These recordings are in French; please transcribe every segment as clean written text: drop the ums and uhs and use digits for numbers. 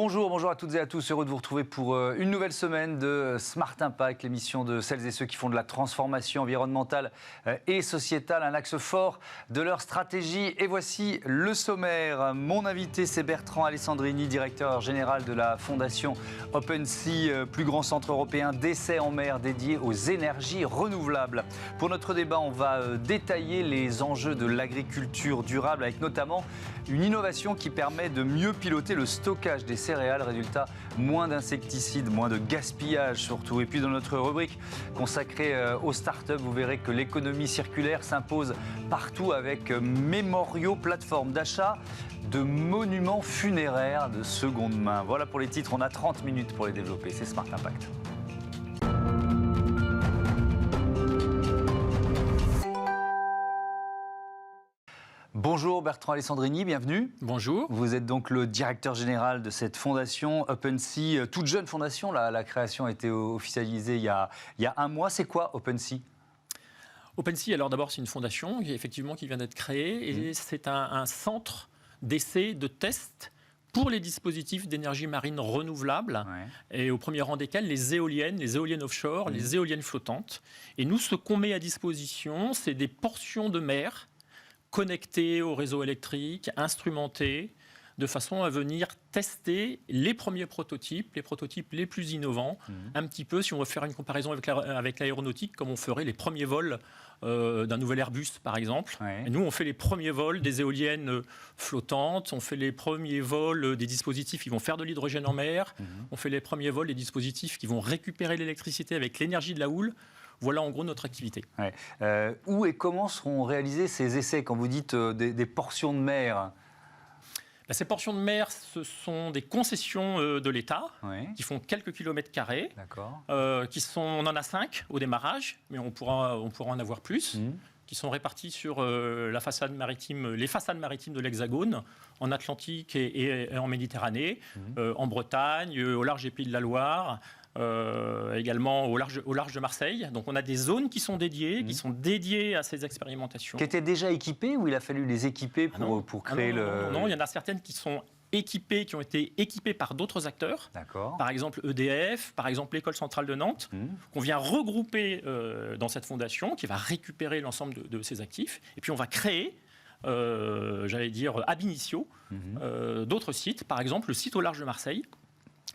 Bonjour à toutes et à tous. Heureux de vous retrouver pour une nouvelle semaine de Smart Impact, l'émission de celles et ceux qui font de la transformation environnementale et sociétale un axe fort de leur stratégie. Et voici le sommaire. Mon invité, c'est Bertrand Alessandrini, directeur général de la fondation OpenSea, plus grand centre européen d'essais en mer dédié aux énergies renouvelables. Pour notre débat, on va détailler les enjeux de l'agriculture durable avec notamment une innovation qui permet de mieux piloter le stockage des céréales. Résultat, moins d'insecticides, moins de gaspillage surtout. Et puis dans notre rubrique consacrée aux startups, vous verrez que l'économie circulaire s'impose partout avec Memorio, plateforme d'achat de monuments funéraires de seconde main. Voilà pour les titres, on a 30 minutes pour les développer. C'est Smart Impact. Bonjour Bertrand Alessandrini, bienvenue. Bonjour. Vous êtes donc le directeur général de cette fondation OpenSea, toute jeune fondation. La création a été officialisée il y a un mois. C'est quoi OpenSea ? OpenSea, alors d'abord, c'est une fondation effectivement qui vient d'être créée et c'est un centre d'essai, de test pour les dispositifs d'énergie marine renouvelable, et au premier rang desquels les éoliennes offshore, les éoliennes flottantes. Et nous, ce qu'on met à disposition, c'est des portions de mer connectés au réseau électrique, instrumentés, de façon à venir tester les premiers prototypes, les prototypes les plus innovants, un petit peu, si on veut faire une comparaison avec l'aéronautique, comme on ferait les premiers vols d'un nouvel Airbus, par exemple. Et nous, on fait les premiers vols des éoliennes flottantes, on fait les premiers vols des dispositifs qui vont faire de l'hydrogène en mer, on fait les premiers vols des dispositifs qui vont récupérer l'électricité avec l'énergie de la houle. Voilà en gros notre activité. Où et comment seront réalisés ces essais quand vous dites des portions de mer ? Ces portions de mer, ce sont des concessions de l'État qui font quelques kilomètres carrés. On en a 5 au démarrage, mais on pourra en avoir plus. Qui sont répartis sur les façades maritimes de l'Hexagone, en Atlantique et en Méditerranée, en Bretagne, au large des Pays de la Loire, également au large de Marseille. Donc on a des zones qui sont dédiées à ces expérimentations. Qui étaient déjà équipées ou il a fallu les équiper pour créer Non, il y en a certaines qui sont équipées, qui ont été équipées par d'autres acteurs. Par exemple EDF, par exemple l'École centrale de Nantes, qu'on vient regrouper dans cette fondation, qui va récupérer l'ensemble de ces actifs. Et puis on va créer, ab initio, d'autres sites. Par exemple le site au large de Marseille,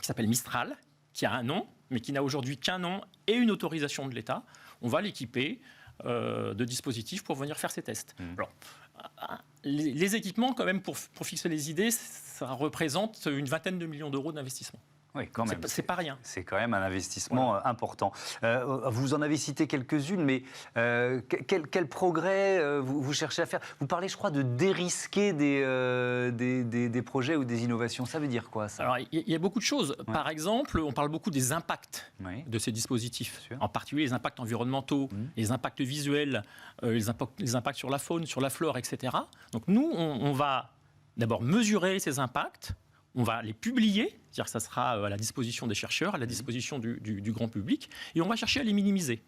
qui s'appelle Mistral, qui a un nom, mais qui n'a aujourd'hui qu'un nom et une autorisation de l'État. On va l'équiper de dispositifs pour venir faire ces tests. Alors, les équipements, quand même, pour fixer les idées, ça représente une vingtaine de millions d'euros d'investissement. Oui, quand même. C'est pas rien. C'est quand même un investissement important. Vous en avez cité quelques-unes, mais quel progrès vous cherchez à faire ? Vous parlez, je crois, de dérisquer des projets ou des innovations. Ça veut dire quoi, ça ? Alors, il y a beaucoup de choses. Par exemple, on parle beaucoup des impacts de ces dispositifs, en particulier les impacts environnementaux, les impacts visuels, les impacts sur la faune, sur la flore, etc. Donc nous, on va d'abord mesurer ces impacts. On va les publier, c'est-à-dire que ça sera à la disposition des chercheurs, à la disposition du grand public, et on va chercher à les minimiser.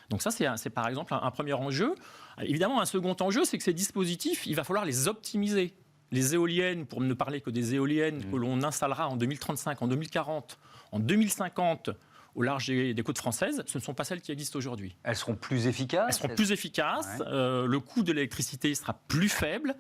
Donc ça, c'est par exemple un premier enjeu. Évidemment, un second enjeu, c'est que ces dispositifs, il va falloir les optimiser. Les éoliennes, pour ne parler que des éoliennes que l'on installera en 2035, en 2040, en 2050, au large des côtes françaises, ce ne sont pas celles qui existent aujourd'hui. Elles seront plus efficaces ? Elles seront plus efficaces, le coût de l'électricité sera plus faible,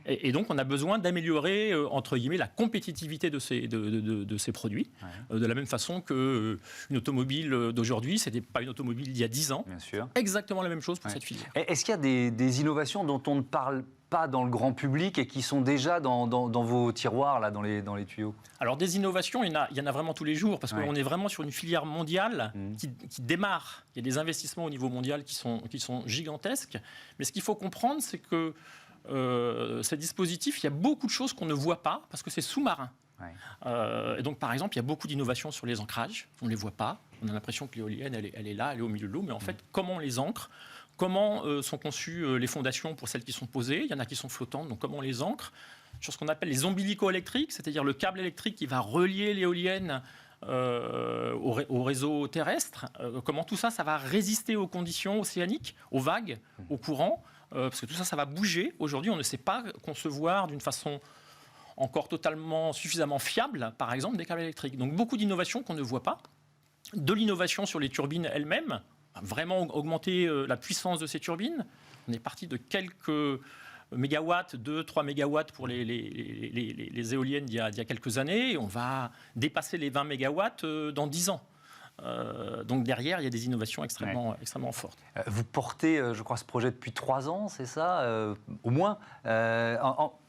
et donc on a besoin d'améliorer, entre guillemets, la compétitivité de ces produits, de la même façon qu'une automobile d'aujourd'hui, ce n'était pas une automobile d'il y a 10 ans. Bien sûr. Exactement la même chose pour cette filière. Est-ce qu'il y a des innovations dont on ne parle pas dans le grand public et qui sont déjà dans vos tiroirs, là, dans les tuyaux ? Alors des innovations, il y en a vraiment tous les jours, parce qu'on est vraiment sur une filière mondiale qui démarre. Il y a des investissements au niveau mondial qui sont gigantesques. Mais ce qu'il faut comprendre, c'est que ces dispositifs, il y a beaucoup de choses qu'on ne voit pas, parce que c'est sous-marin. Et donc, par exemple, il y a beaucoup d'innovations sur les ancrages. On ne les voit pas. On a l'impression que l'éolienne, elle est là, elle est au milieu de l'eau. Mais en fait, comment on les ancre ? Comment sont conçues les fondations pour celles qui sont posées ? Il y en a qui sont flottantes, donc comment on les ancre ? Sur ce qu'on appelle les ombilico-électriques, c'est-à-dire le câble électrique qui va relier l'éolienne au réseau terrestre. Comment tout ça, ça va résister aux conditions océaniques, aux vagues, aux courants, parce que tout ça, ça va bouger. Aujourd'hui, on ne sait pas concevoir d'une façon encore totalement suffisamment fiable, par exemple, des câbles électriques. Donc beaucoup d'innovations qu'on ne voit pas. De l'innovation sur les turbines elles-mêmes, vraiment augmenter la puissance de ces turbines. On est parti de quelques mégawatts, 2-3 mégawatts pour les éoliennes il y a quelques années. On va dépasser les 20 mégawatts dans 10 ans. Donc derrière, il y a des innovations extrêmement fortes. Vous portez, je crois, ce projet depuis 3 ans, c'est ça, au moins.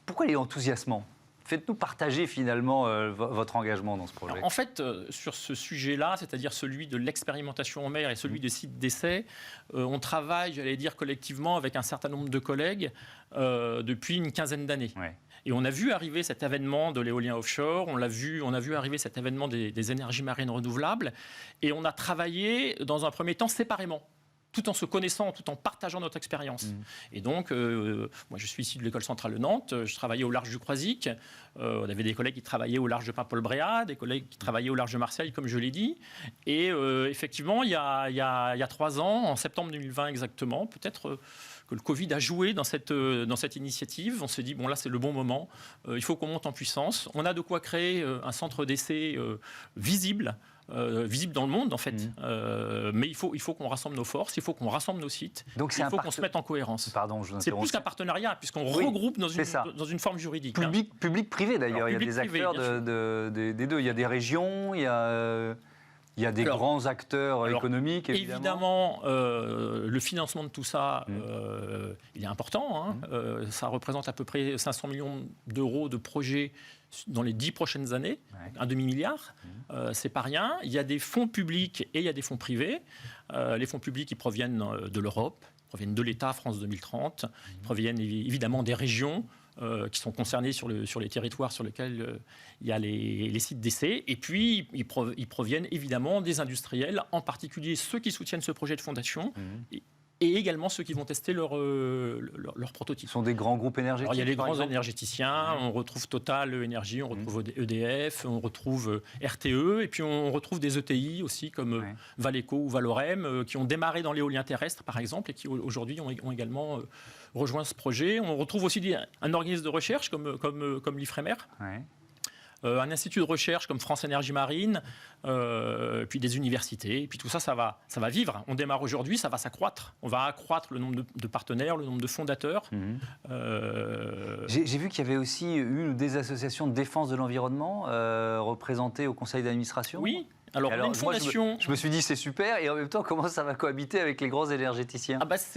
Pourquoi il est enthousiasmant ? Faites-nous partager finalement votre engagement dans ce projet. Alors, en fait, sur ce sujet-là, c'est-à-dire celui de l'expérimentation en mer et celui des sites d'essai, on travaille, j'allais dire, collectivement avec un certain nombre de collègues depuis une quinzaine d'années. Ouais. Et on a vu arriver cet avènement de l'éolien offshore, on a vu arriver cet avènement des énergies marines renouvelables, et on a travaillé dans un premier temps séparément, tout en se connaissant, tout en partageant notre expérience. Et donc, moi je suis ici de l'école centrale de Nantes, je travaillais au large du Croisic, on avait des collègues qui travaillaient au large de Paimpol-Bréhat, des collègues qui travaillaient au large de Marseille, comme je l'ai dit. Et effectivement, il y a 3 ans, en septembre 2020 exactement, peut-être que le Covid a joué dans cette initiative. On s'est dit, bon là c'est le bon moment, il faut qu'on monte en puissance. On a de quoi créer un centre d'essai visible dans le monde en fait. Mais il faut qu'on rassemble nos forces, il faut qu'on rassemble nos sites, donc il faut qu'on se mette en cohérence. Pardon, je c'est plus qu'un partenariat puisqu'on regroupe dans une forme juridique. Public-privé d'ailleurs, il y a des acteurs des deux. Il y a des régions, il y a des grands acteurs économiques, évidemment. Le financement de tout ça, il est important. Ça représente à peu près 500 millions d'euros de projets dans les 10 prochaines années, un demi-milliard. C'est pas rien. Il y a des fonds publics et il y a des fonds privés. Les fonds publics, ils proviennent de l'Europe, ils proviennent de l'État, France 2030, ils proviennent évidemment des régions, qui sont concernés sur les territoires sur lesquels il y a les sites d'essai. Et puis, ils proviennent évidemment des industriels, en particulier ceux qui soutiennent ce projet de fondation, et également ceux qui vont tester leur prototype. Ce sont des grands groupes énergétiques. Alors, il y a les grands énergéticiens, on retrouve Total Énergie, on retrouve EDF, on retrouve RTE, et puis on retrouve des ETI aussi, comme Valeco ou Valorem, qui ont démarré dans l'éolien terrestre, par exemple, et qui aujourd'hui ont également rejoint ce projet. On retrouve aussi un organisme de recherche comme l'IFREMER, un institut de recherche comme France Énergie Marine, puis des universités. Et puis tout ça, ça va vivre. On démarre aujourd'hui, ça va s'accroître. On va accroître le nombre de partenaires, le nombre de fondateurs. J'ai vu qu'il y avait aussi une ou des associations de défense de l'environnement représentées au conseil d'administration. Oui. Alors, une fondation... je me suis dit c'est super, et en même temps, comment ça va cohabiter avec les grands énergéticiens ? C'est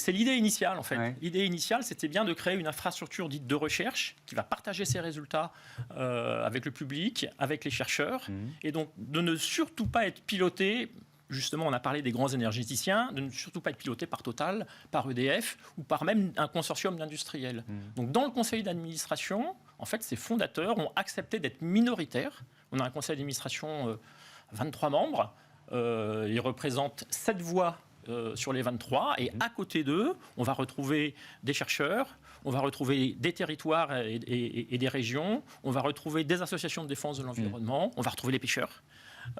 l'idée initiale, en fait. L'idée initiale, c'était bien de créer une infrastructure dite de recherche qui va partager ses résultats avec le public, avec les chercheurs, et donc de ne surtout pas être piloté... Justement, on a parlé des grands énergéticiens, de ne surtout pas être piloté par Total, par EDF ou par même un consortium d'industriels. Donc, dans le conseil d'administration, en fait, ces fondateurs ont accepté d'être minoritaires. On a un conseil d'administration 23 membres. Ils représentent 7 voix sur les 23. Et à côté d'eux, on va retrouver des chercheurs, on va retrouver des territoires et des régions, on va retrouver des associations de défense de l'environnement, on va retrouver les pêcheurs.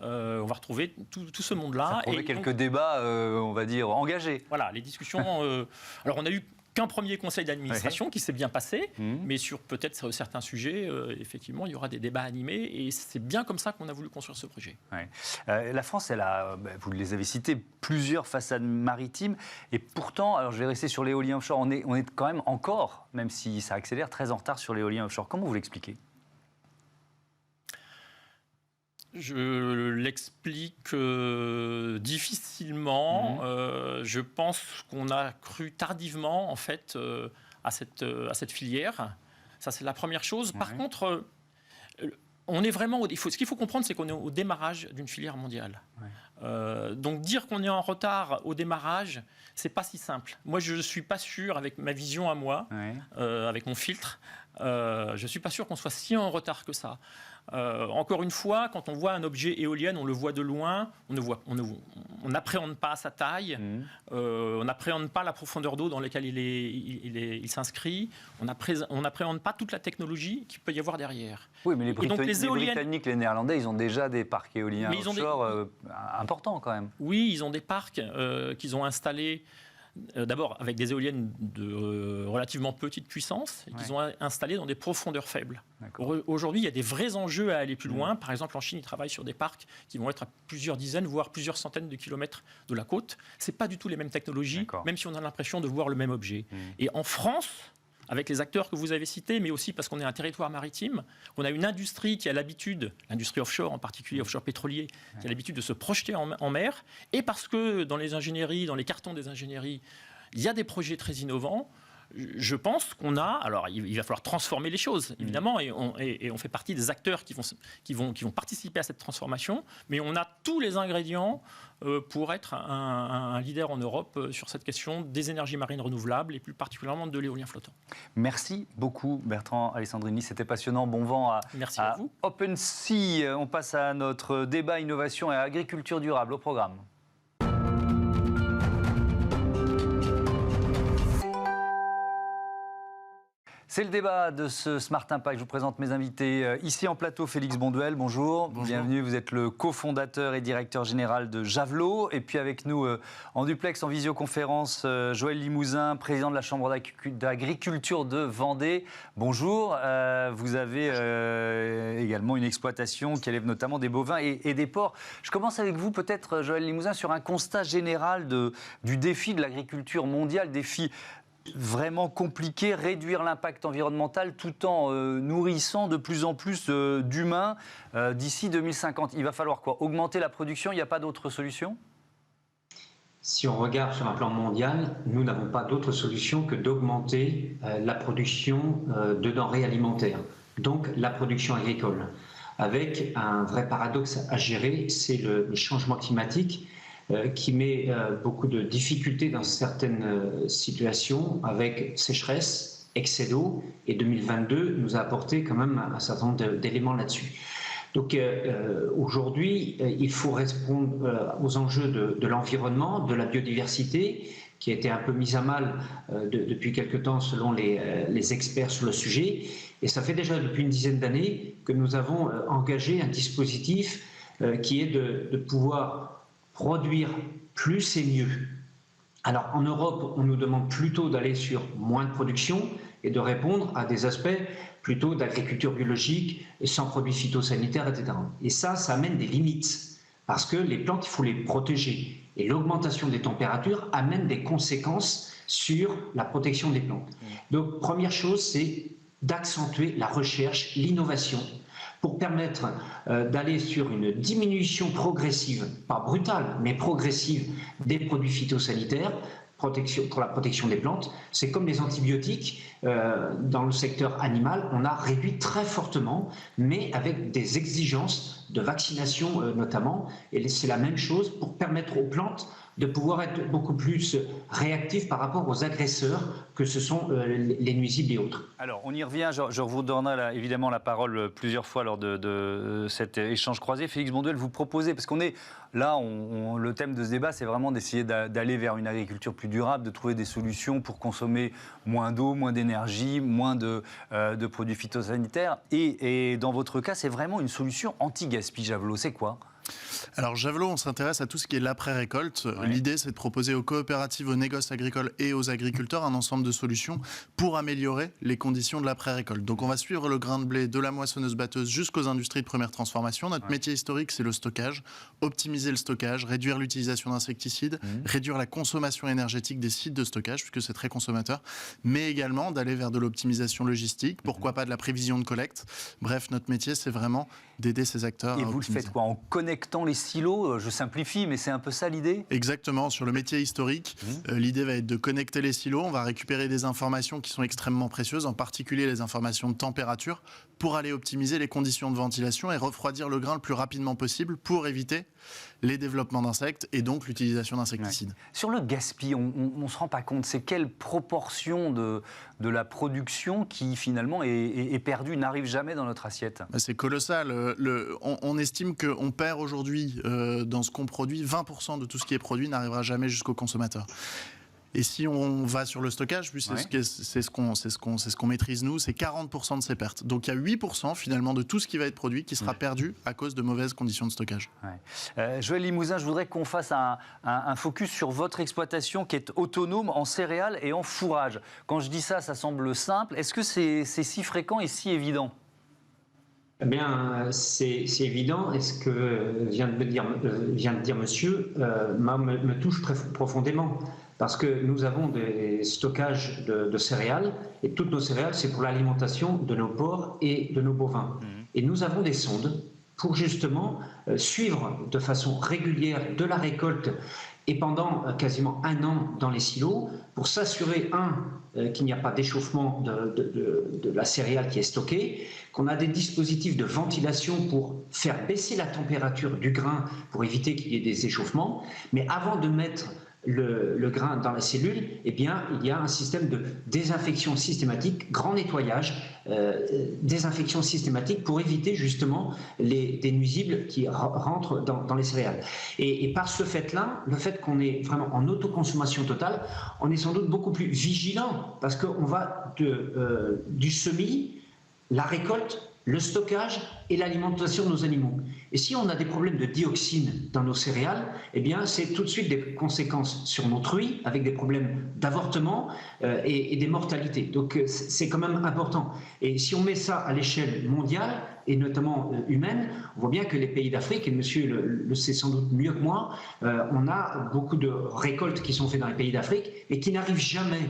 On va retrouver tout ce monde-là. Ça promet quelques débats, on va dire, engagés. Voilà, les discussions... alors, on a eu qu'un premier conseil d'administration qui s'est bien passé, mais sur peut-être certains sujets, effectivement, il y aura des débats animés, et c'est bien comme ça qu'on a voulu construire ce projet. La France, elle a, vous les avez cités, plusieurs façades maritimes, et pourtant, alors je vais rester sur l'éolien offshore, on est quand même encore, même si ça accélère, très en retard sur l'éolien offshore. Comment vous l'expliquez ? Je l'explique difficilement. Je pense qu'on a cru tardivement en fait à cette filière. Ça, c'est la première chose. Par contre, on est vraiment ce qu'il faut comprendre, c'est qu'on est au démarrage d'une filière mondiale. Donc dire qu'on est en retard au démarrage, c'est pas si simple. Moi, je suis pas sûr, avec ma vision à moi, avec mon filtre, je suis pas sûr qu'on soit si en retard que ça. Encore une fois, quand on voit un objet éolien, on le voit de loin, on n'appréhende pas sa taille, on n'appréhende pas la profondeur d'eau dans laquelle il s'inscrit, on n'appréhende pas toute la technologie qu'il peut y avoir derrière. Oui, mais les Britanniques, les Néerlandais, ils ont déjà des parcs éoliens offshore importants quand même. Oui, ils ont des parcs qu'ils ont installés d'abord avec des éoliennes de relativement petite puissance et qu'ils ont installées dans des profondeurs faibles. Aujourd'hui, il y a des vrais enjeux à aller plus loin. Par exemple, en Chine, ils travaillent sur des parcs qui vont être à plusieurs dizaines, voire plusieurs centaines de kilomètres de la côte. Ce n'est pas du tout les mêmes technologies, même si on a l'impression de voir le même objet. Et en France, avec les acteurs que vous avez cités, mais aussi parce qu'on est un territoire maritime, on a une industrie qui a l'habitude, l'industrie offshore en particulier, offshore pétrolier, qui a l'habitude de se projeter en mer, et parce que dans les ingénieries, dans les cartons des ingénieries, il y a des projets très innovants. Je pense qu'on a... Alors, il va falloir transformer les choses, évidemment, et on fait partie des acteurs qui vont participer à cette transformation, mais on a tous les ingrédients pour être un leader en Europe sur cette question des énergies marines renouvelables, et plus particulièrement de l'éolien flottant. Merci beaucoup, Bertrand Alessandrini. C'était passionnant. Bon vent à vous. OpenSea. On passe à notre débat innovation et agriculture durable au programme. C'est le débat de ce Smart Impact. Je vous présente mes invités ici en plateau. Félix Bonduel, bonjour. Bienvenue. Vous êtes le cofondateur et directeur général de Javelot. Et puis avec nous en duplex, en visioconférence, Joël Limousin, président de la Chambre d'agriculture de Vendée. Bonjour. Vous avez également une exploitation qui élève notamment des bovins et des porcs. Je commence avec vous, peut-être, Joël Limousin, sur un constat général du défi de l'agriculture mondiale, défi vraiment compliqué, réduire l'impact environnemental tout en nourrissant de plus en plus d'humains d'ici 2050. Il va falloir quoi? Augmenter la production? Il n'y a pas d'autre solution? Si on regarde sur un plan mondial, nous n'avons pas d'autre solution que d'augmenter la production de denrées alimentaires, donc la production agricole, avec un vrai paradoxe à gérer, c'est le changement climatique qui met beaucoup de difficultés dans certaines situations avec sécheresse, excès d'eau, et 2022 nous a apporté quand même un certain nombre d'éléments là-dessus. Donc aujourd'hui, il faut répondre aux enjeux de l'environnement, de la biodiversité, qui a été un peu mise à mal depuis quelque temps selon les experts sur le sujet. Et ça fait déjà depuis une dizaine d'années que nous avons engagé un dispositif qui est de pouvoir produire plus et mieux. Alors en Europe, on nous demande plutôt d'aller sur moins de production et de répondre à des aspects plutôt d'agriculture biologique, sans produits phytosanitaires, etc. Et ça amène des limites, parce que les plantes, il faut les protéger. Et l'augmentation des températures amène des conséquences sur la protection des plantes. Donc première chose, c'est d'accentuer la recherche, l'innovation, pour permettre d'aller sur une diminution progressive, pas brutale, mais progressive des produits phytosanitaires pour la protection des plantes. C'est comme les antibiotiques dans le secteur animal, on a réduit très fortement, mais avec des exigences de vaccination notamment. Et c'est la même chose pour permettre aux plantes de pouvoir être beaucoup plus réactifs par rapport aux agresseurs que ce sont les nuisibles et autres. Alors, on y revient. Je vous donnerai évidemment la parole plusieurs fois lors de cet échange croisé. Félix Bonduel, vous proposez, parce qu'on est là, le thème de ce débat, c'est vraiment d'essayer d'aller vers une agriculture plus durable, de trouver des solutions pour consommer moins d'eau, moins d'énergie, moins de produits phytosanitaires. Et dans votre cas, c'est vraiment une solution anti-gaspi. Javelot, c'est quoi ? Alors Javelot, on s'intéresse à tout ce qui est l'après-récolte. Ouais. L'idée, c'est de proposer aux coopératives, aux négoces agricoles et aux agriculteurs un ensemble de solutions pour améliorer les conditions de l'après-récolte. Donc on va suivre le grain de blé de la moissonneuse-batteuse jusqu'aux industries de première transformation. Notre métier historique, c'est le stockage. Optimiser le stockage, réduire l'utilisation d'insecticides, réduire la consommation énergétique des sites de stockage, puisque c'est très consommateur, mais également d'aller vers de l'optimisation logistique, pourquoi pas de la prévision de collecte. Bref, notre métier, c'est vraiment d'aider ces acteurs. Et vous le faites quoi? En connectant les silos? Je simplifie, mais c'est un peu ça l'idée? Exactement. Sur le métier historique, l'idée va être de connecter les silos. On va récupérer des informations qui sont extrêmement précieuses, en particulier les informations de température, pour aller optimiser les conditions de ventilation et refroidir le grain le plus rapidement possible pour éviter les développements d'insectes et donc l'utilisation d'insecticides. Ouais. Sur le gaspillage, on ne se rend pas compte, c'est quelle proportion de la production qui finalement est perdue, n'arrive jamais dans notre assiette? C'est colossal. On estime qu'on perd aujourd'hui dans ce qu'on produit, 20% de tout ce qui est produit n'arrivera jamais jusqu'au consommateur. Et si on va sur le stockage, puis c'est ce qu'on maîtrise nous, c'est 40% de ces pertes. Donc il y a 8% finalement de tout ce qui va être produit qui sera perdu à cause de mauvaises conditions de stockage. Joël Limousin, je voudrais qu'on fasse un focus sur votre exploitation qui est autonome en céréales et en fourrage. Quand je dis ça, ça semble simple. Est-ce que c'est si fréquent et si évident ? Eh bien, c'est évident. Et ce que vient de dire monsieur me touche très profondément. Parce que nous avons des stockages de céréales, et toutes nos céréales, c'est pour l'alimentation de nos porcs et de nos bovins. Et nous avons des sondes pour justement suivre de façon régulière de la récolte et pendant quasiment 1 an dans les silos, pour s'assurer, qu'il n'y a pas d'échauffement de la céréale qui est stockée, qu'on a des dispositifs de ventilation pour faire baisser la température du grain pour éviter qu'il y ait des échauffements. Mais avant de mettre le grain dans la cellule, eh bien, il y a un système de désinfection systématique, grand nettoyage, désinfection systématique pour éviter justement des nuisibles qui rentrent dans les céréales. Et par ce fait-là, le fait qu'on est vraiment en autoconsommation totale, on est sans doute beaucoup plus vigilant parce qu'on va du semis, la récolte, le stockage et l'alimentation de nos animaux. Et si on a des problèmes de dioxine dans nos céréales, eh bien, c'est tout de suite des conséquences sur nos truies, avec des problèmes d'avortement et des mortalités. Donc, c'est quand même important. Et si on met ça à l'échelle mondiale, et notamment humaine, on voit bien que les pays d'Afrique, et monsieur le sait sans doute mieux que moi, on a beaucoup de récoltes qui sont faites dans les pays d'Afrique, mais qui n'arrivent jamais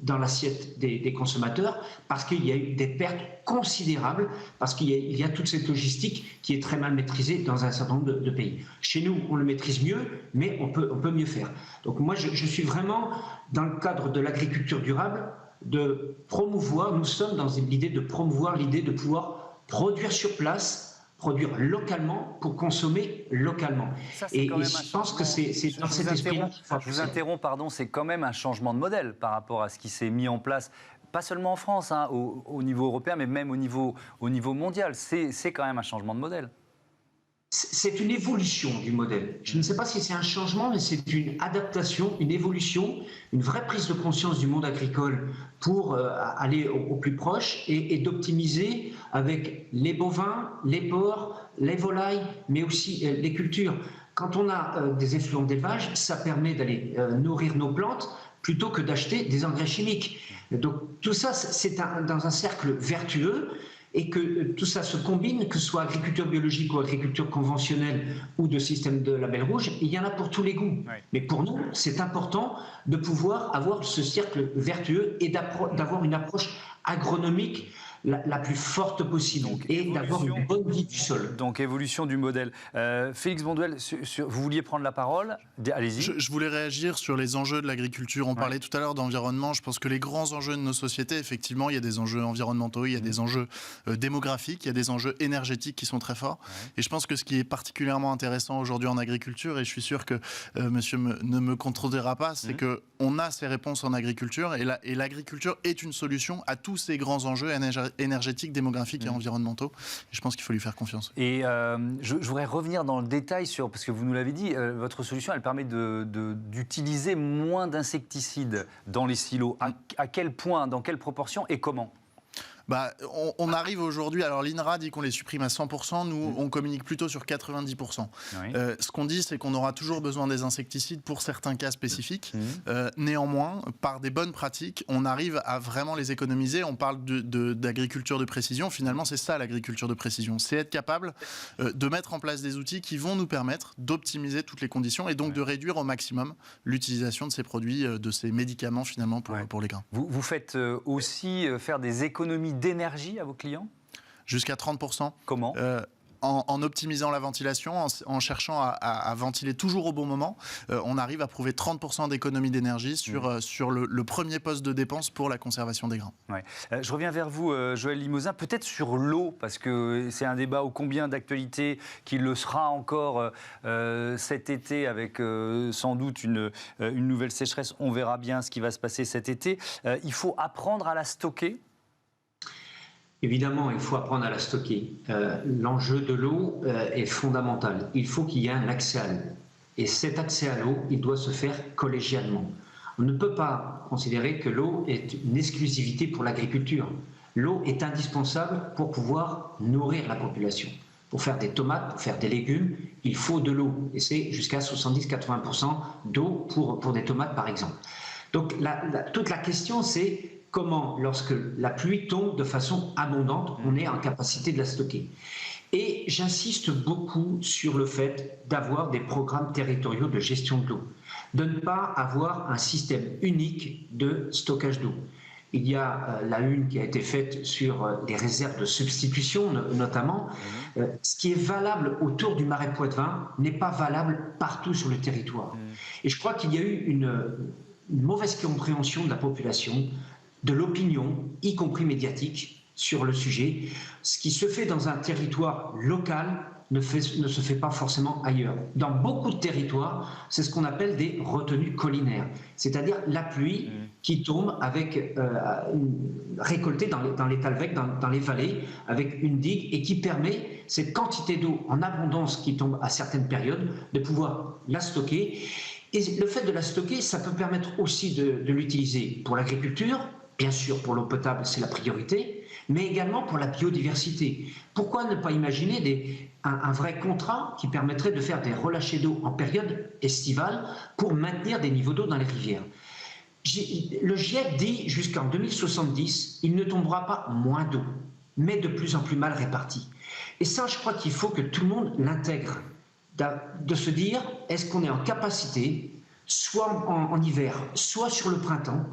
dans l'assiette des consommateurs parce qu'il y a eu des pertes considérables, parce qu'il y a toute cette logistique qui est très mal maîtrisée dans un certain nombre de pays. Chez nous, on le maîtrise mieux, mais on peut mieux faire. Donc moi, je suis vraiment dans le cadre de l'agriculture durable, de promouvoir, nous sommes dans l'idée de promouvoir l'idée de pouvoir produire sur place, produire localement pour consommer localement. Ça, et je pense que c'est dans cet esprit-là. Je vous interromps, pardon, c'est quand même un changement de modèle par rapport à ce qui s'est mis en place, pas seulement en France, au niveau européen, mais même au niveau mondial. C'est quand même un changement de modèle. C'est une évolution du modèle. Je ne sais pas si c'est un changement, mais c'est une adaptation, une évolution, une vraie prise de conscience du monde agricole pour aller au plus proche et d'optimiser avec les bovins, les porcs, les volailles, mais aussi les cultures. Quand on a des effluents d'élevage, ça permet d'aller nourrir nos plantes plutôt que d'acheter des engrais chimiques. Donc tout ça, c'est dans un cercle vertueux. Et que tout ça se combine, que ce soit agriculture biologique ou agriculture conventionnelle ou de système de label rouge, il y en a pour tous les goûts. Oui. Mais pour nous, c'est important de pouvoir avoir ce cercle vertueux et d'avoir une approche agronomique la plus forte possible et d'avoir une bonne vie du sol. Donc évolution du modèle. Félix Bonduel, vous vouliez prendre la parole, allez-y. Je voulais réagir sur les enjeux de l'agriculture. On parlait tout à l'heure d'environnement. Je pense que les grands enjeux de nos sociétés, effectivement, il y a des enjeux environnementaux, il y a des enjeux démographiques, il y a des enjeux énergétiques qui sont très forts. Et je pense que ce qui est particulièrement intéressant aujourd'hui en agriculture, et je suis sûr que monsieur ne me contredira pas, c'est qu'on a ces réponses en agriculture et l'agriculture est une solution à tous ces grands enjeux énergétiques, démographiques et environnementaux. Et je pense qu'il faut lui faire confiance. Et je voudrais revenir dans le détail sur, parce que vous nous l'avez dit, votre solution, elle permet d'utiliser moins d'insecticides dans les silos. À quel point, dans quelle proportion et comment ? On arrive aujourd'hui, alors l'INRA dit qu'on les supprime à 100%, nous on communique plutôt sur 90%. Oui. Ce qu'on dit, c'est qu'on aura toujours besoin des insecticides pour certains cas spécifiques. Néanmoins, par des bonnes pratiques, on arrive à vraiment les économiser. On parle d'agriculture de précision, finalement c'est ça l'agriculture de précision. C'est être capable de mettre en place des outils qui vont nous permettre d'optimiser toutes les conditions et donc de réduire au maximum l'utilisation de ces produits, de ces médicaments finalement pour les grains. Vous faites aussi faire des économies d'énergie à vos clients ? Jusqu'à 30%. Comment ? En optimisant la ventilation, en cherchant à ventiler toujours au bon moment, on arrive à prouver 30% d'économie d'énergie sur le premier poste de dépense pour la conservation des grains. Ouais. Je reviens vers vous, Joël Limousin, peut-être sur l'eau, parce que c'est un débat ô combien d'actualité qui le sera encore cet été avec sans doute une nouvelle sécheresse. On verra bien ce qui va se passer cet été. Il faut apprendre à la stocker. Évidemment, il faut apprendre à la stocker. L'enjeu de l'eau est fondamental. Il faut qu'il y ait un accès à l'eau. Et cet accès à l'eau, il doit se faire collégialement, On ne peut pas considérer que l'eau est une exclusivité pour l'agriculture. L'eau est indispensable pour pouvoir nourrir la population. Pour faire des tomates, pour faire des légumes, il faut de l'eau. Et c'est jusqu'à 70-80% d'eau pour des tomates, par exemple. Donc toute la question, c'est comment, lorsque la pluie tombe de façon abondante, on est en capacité de la stocker. Et j'insiste beaucoup sur le fait d'avoir des programmes territoriaux de gestion de l'eau, de ne pas avoir un système unique de stockage d'eau. Il y a la une qui a été faite sur les réserves de substitution, notamment. Ce qui est valable autour du Marais Poitevin n'est pas valable partout sur le territoire. Et je crois qu'il y a eu une mauvaise compréhension de la population, de l'opinion, y compris médiatique, sur le sujet. Ce qui se fait dans un territoire local ne se fait pas forcément ailleurs. Dans beaucoup de territoires, c'est ce qu'on appelle des retenues collinaires, c'est-à-dire la pluie qui tombe récoltée dans les talwecs, dans les vallées, avec une digue, et qui permet cette quantité d'eau en abondance qui tombe à certaines périodes, de pouvoir la stocker. Et le fait de la stocker, ça peut permettre aussi de l'utiliser pour l'agriculture, bien sûr pour l'eau potable, c'est la priorité, mais également pour la biodiversité. Pourquoi ne pas imaginer un vrai contrat qui permettrait de faire des relâchers d'eau en période estivale pour maintenir des niveaux d'eau dans les rivières? Le GIEC dit jusqu'en 2070, il ne tombera pas moins d'eau, mais de plus en plus mal répartie. Et ça, je crois qu'il faut que tout le monde l'intègre, de se dire, est-ce qu'on est en capacité, soit en hiver, soit sur le printemps,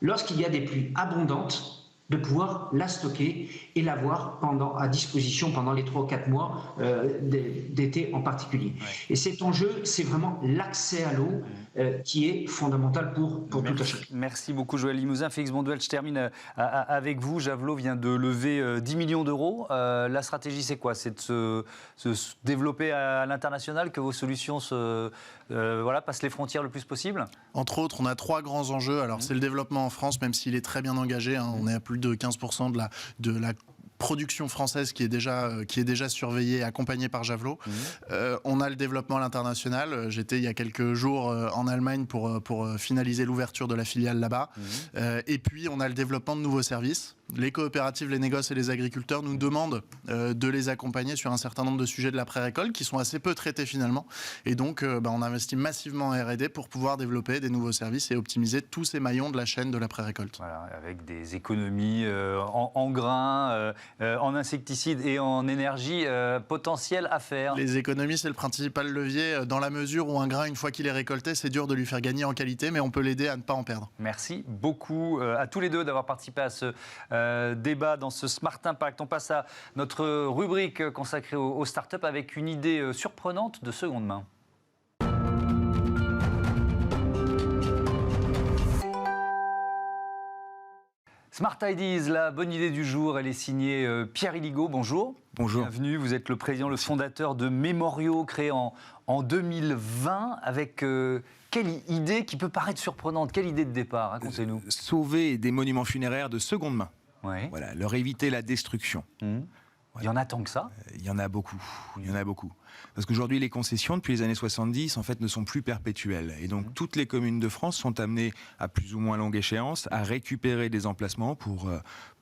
lorsqu'il y a des pluies abondantes, de pouvoir la stocker et l'avoir à disposition pendant les 3 ou 4 mois d'été en particulier. Ouais. Et cet enjeu, c'est vraiment l'accès à l'eau qui est fondamental pour tout un chacun. Merci beaucoup Joël Limousin. Félix Bonduel, je termine avec vous. Javelot vient de lever 10 millions d'euros. La stratégie, c'est quoi? C'est de se développer à l'international, que vos solutions passent les frontières le plus possible? Entre autres, on a 3 grands enjeux. Alors, c'est le développement en France, même s'il est très bien engagé. On est à plus de 15% de la production française qui est déjà surveillée et accompagnée par Javelot. On a le développement à l'international. J'étais il y a quelques jours en Allemagne pour finaliser l'ouverture de la filiale là-bas. Et puis, on a le développement de nouveaux services. Les coopératives, les négoces et les agriculteurs nous demandent de les accompagner sur un certain nombre de sujets de l'après-récolte qui sont assez peu traités finalement. Et donc, on investit massivement en R&D pour pouvoir développer des nouveaux services et optimiser tous ces maillons de la chaîne de l'après-récolte. Voilà, avec des économies en grains, en insecticides et en énergie potentielles à faire. Les économies, c'est le principal levier dans la mesure où un grain, une fois qu'il est récolté, c'est dur de lui faire gagner en qualité, mais on peut l'aider à ne pas en perdre. Merci beaucoup à tous les deux d'avoir participé à ce débat dans ce Smart Impact. On passe à notre rubrique consacrée aux startups avec une idée surprenante de seconde main. Smart Ideas, la bonne idée du jour, elle est signée Pierre Illigo. Bonjour. Bonjour. Bienvenue, vous êtes le président, le fondateur de Memorio, créé en 2020, avec quelle idée qui peut paraître surprenante? Quelle idée de départ? Racontez-nous. Sauver des monuments funéraires de seconde main. Ouais. Voilà, leur éviter la destruction. Voilà. Il y en a tant que ça? Il y en a beaucoup. Il y en a beaucoup. Parce qu'aujourd'hui, les concessions, depuis les années 70, en fait, ne sont plus perpétuelles. Et donc, toutes les communes de France sont amenées, à plus ou moins longue échéance, à récupérer des emplacements pour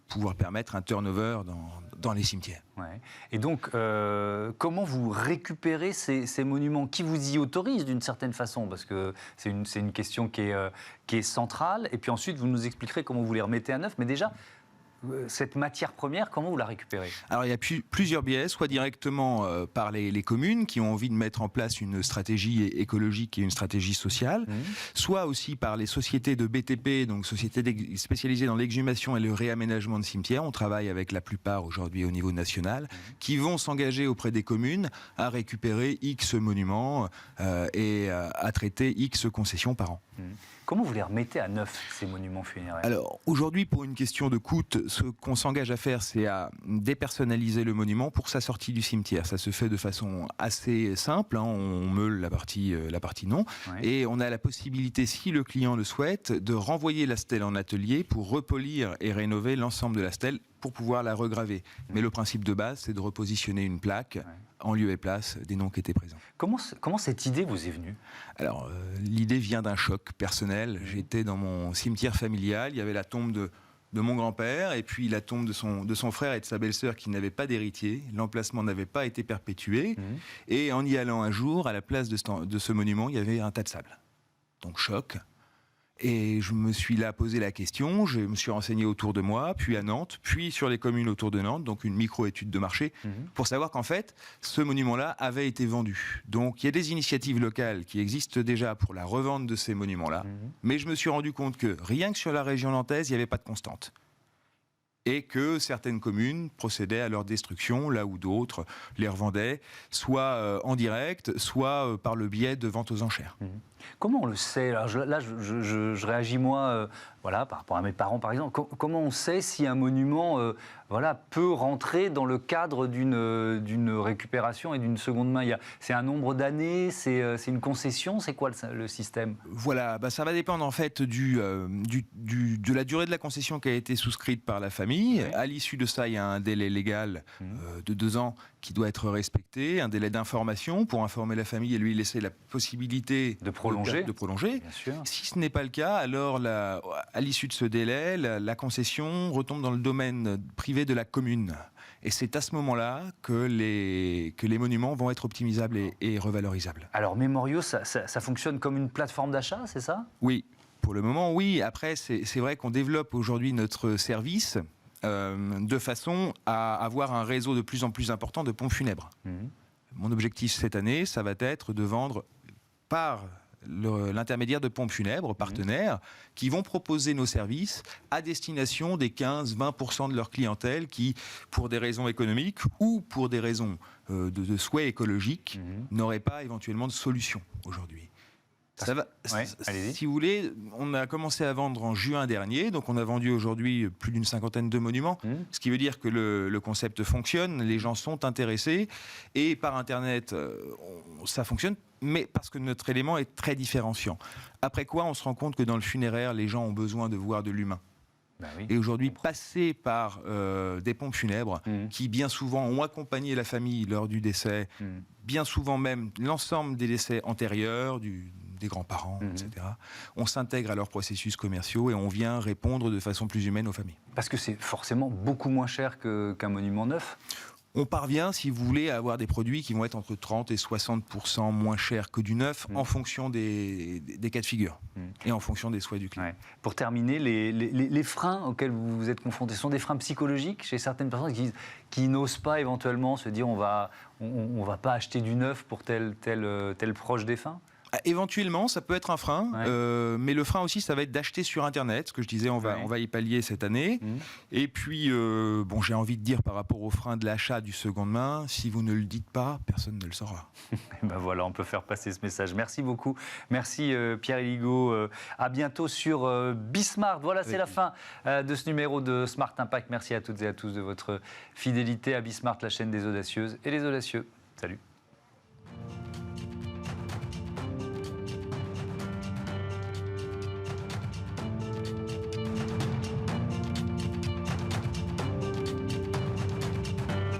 pouvoir permettre un turnover dans les cimetières. Ouais. Et donc, comment vous récupérez ces monuments? Qui vous y autorise d'une certaine façon? Parce que c'est une question qui est centrale. Et puis ensuite, vous nous expliquerez comment vous les remettez à neuf. Mais déjà, cette matière première, comment vous la récupérez? Alors, il y a plusieurs biais, soit directement par les communes qui ont envie de mettre en place une stratégie écologique et une stratégie sociale, soit aussi par les sociétés de BTP, donc sociétés spécialisées dans l'exhumation et le réaménagement de cimetières. On travaille avec la plupart aujourd'hui au niveau national, qui vont s'engager auprès des communes à récupérer X monuments et à traiter X concessions par an. Comment vous les remettez à neuf, ces monuments funéraires? Alors, aujourd'hui, pour une question de coût, ce qu'on s'engage à faire, c'est à dépersonnaliser le monument pour sa sortie du cimetière. Ça se fait de façon assez simple, hein. On meule la partie non, et on a la possibilité, si le client le souhaite, de renvoyer la stèle en atelier pour repolir et rénover l'ensemble de la stèle pour pouvoir la regraver. Mais le principe de base, c'est de repositionner une plaque en lieu et place des noms qui étaient présents. Comment cette idée vous est venue? Alors, l'idée vient d'un choc personnel. J'étais dans mon cimetière familial, il y avait la tombe de mon grand-père et puis la tombe de son frère et de sa belle-sœur qui n'avaient pas d'héritier. L'emplacement n'avait pas été perpétué. Et en y allant un jour, à la place de ce monument, il y avait un tas de sable. Donc choc. Et je me suis là posé la question, je me suis renseigné autour de moi, puis à Nantes, puis sur les communes autour de Nantes, donc une micro-étude de marché, pour savoir qu'en fait, ce monument-là avait été vendu. Donc il y a des initiatives locales qui existent déjà pour la revente de ces monuments-là, mais je me suis rendu compte que rien que sur la région nantaise, il n'y avait pas de constante. Et que certaines communes procédaient à leur destruction, là où d'autres les revendaient, soit en direct, soit par le biais de ventes aux enchères. Comment on le sait? Alors je réagis moi, voilà, par rapport à mes parents par exemple. Comment on sait si un monument voilà, peut rentrer dans le cadre d'une récupération et d'une seconde main? C'est un nombre d'années, c'est une concession, c'est quoi le système? Voilà, ça va dépendre en fait de la durée de la concession qui a été souscrite par la famille. À l'issue de ça, il y a un délai légal de 2 ans qui doit être respecté, un délai d'information pour informer la famille et lui laisser la possibilité de prolonger. Bien sûr. Si ce n'est pas le cas, alors à l'issue de ce délai, la concession retombe dans le domaine privé de la commune. Et c'est à ce moment-là que les monuments vont être optimisables et revalorisables. Alors Mémoriaux, ça fonctionne comme une plateforme d'achat, c'est ça? Oui, pour le moment, oui. Après, c'est vrai qu'on développe aujourd'hui notre service de façon à avoir un réseau de plus en plus important de pompes funèbres. Mon objectif cette année, ça va être de vendre par l'intermédiaire de pompes funèbres partenaires qui vont proposer nos services à destination des 15-20% de leur clientèle qui, pour des raisons économiques ou pour des raisons de souhait écologique, n'auraient pas éventuellement de solution aujourd'hui. Ça va, si vous voulez, on a commencé à vendre en juin dernier, donc on a vendu aujourd'hui plus d'une 50aine de monuments, ce qui veut dire que le concept fonctionne, les gens sont intéressés, et par Internet, ça fonctionne, mais parce que notre élément est très différenciant. Après quoi, on se rend compte que dans le funéraire, les gens ont besoin de voir de l'humain. Et aujourd'hui, passer par des pompes funèbres qui bien souvent ont accompagné la famille lors du décès, bien souvent même l'ensemble des décès antérieurs, des grands-parents, etc. On s'intègre à leurs processus commerciaux et on vient répondre de façon plus humaine aux familles. Parce que c'est forcément beaucoup moins cher qu'un monument neuf. On parvient, si vous voulez, à avoir des produits qui vont être entre 30 et 60% moins chers que du neuf en fonction des cas de figure et en fonction des souhaits du client. Pour terminer, les freins auxquels vous vous êtes confrontés sont des freins psychologiques chez certaines personnes qui n'osent pas éventuellement se dire on va pas acheter du neuf pour tel proche défunt? Éventuellement, ça peut être un frein, mais le frein aussi, ça va être d'acheter sur Internet. Ce que je disais, on va y pallier cette année. Et puis, j'ai envie de dire par rapport au frein de l'achat du seconde main, si vous ne le dites pas, personne ne le saura. Voilà, on peut faire passer ce message. Merci beaucoup. Merci Pierre Héligot. À bientôt sur Bismart. Voilà, c'est la fin de ce numéro de Smart Impact. Merci à toutes et à tous de votre fidélité à Bismart, la chaîne des audacieuses et des audacieux. Salut.